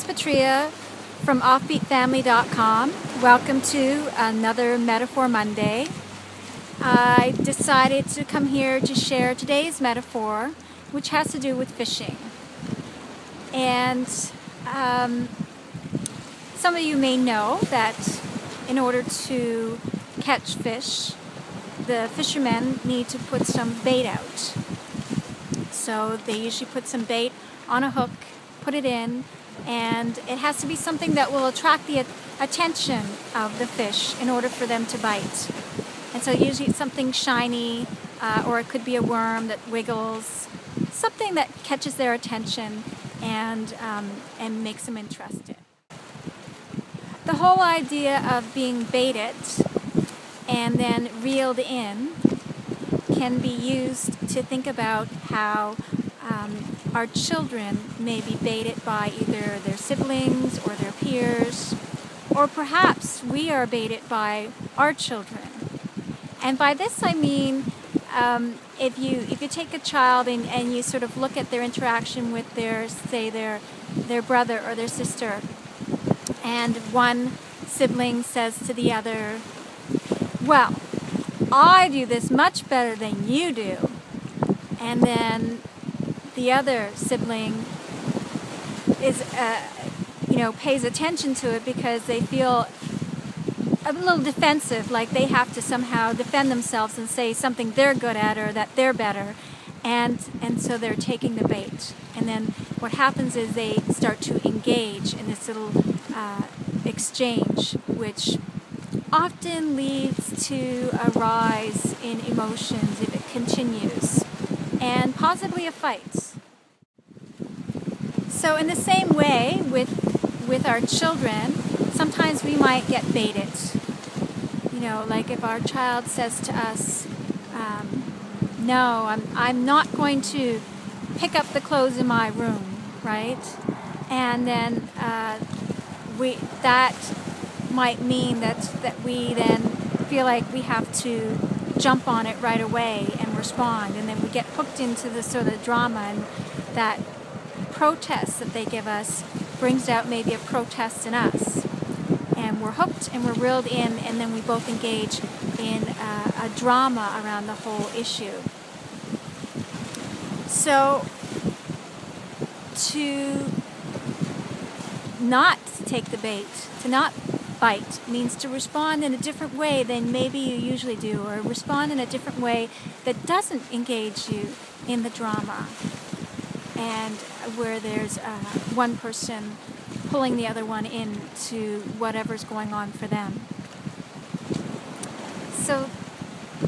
Patria from offbeatfamily.com. Welcome to another Metaphor Monday. I decided to come here to share today's metaphor, which has to do with fishing. And some of you may know that in order to catch fish, the fishermen need to put some bait out. So they usually put some bait on a hook, put it in, and it has to be something that will attract the attention of the fish in order for them to bite. And so usually it's something shiny, or it could be a worm that wiggles, something that catches their attention and makes them interested. The whole idea of being baited and then reeled in can be used to think about how our children may be baited by either their siblings or their peers, or perhaps we are baited by our children. And by this I mean if you take a child and you sort of look at their interaction with their brother or their sister, and one sibling says to the other, "Well, I do this much better than you do," and then the other sibling is, pays attention to it because they feel a little defensive, like they have to somehow defend themselves and say something they're good at or that they're better, and so they're taking the bait. And then what happens is they start to engage in this little exchange, which often leads to a rise in emotions if it continues, and possibly a fight. So in the same way with our children, sometimes we might get baited. Like if our child says to us, "No, I'm not going to pick up the clothes in my room," right? And then that might mean that we then feel like we have to jump on it right away and respond, and then we get hooked into this sort of drama, and that protest that they give us brings out maybe a protest in us, and we're hooked and we're reeled in, and then we both engage in a drama around the whole issue. So to not take the bait, to not bite, means to respond in a different way than maybe you usually do, or respond in a different way that doesn't engage you in the drama, and where there's one person pulling the other one into whatever's going on for them. So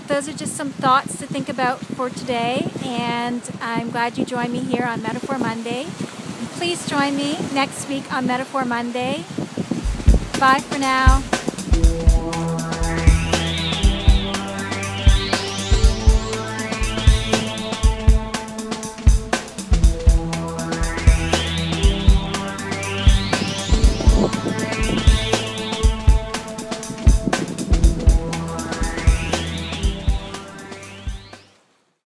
those are just some thoughts to think about for today, and I'm glad you joined me here on Metaphor Monday. And please join me next week on Metaphor Monday. Bye for now.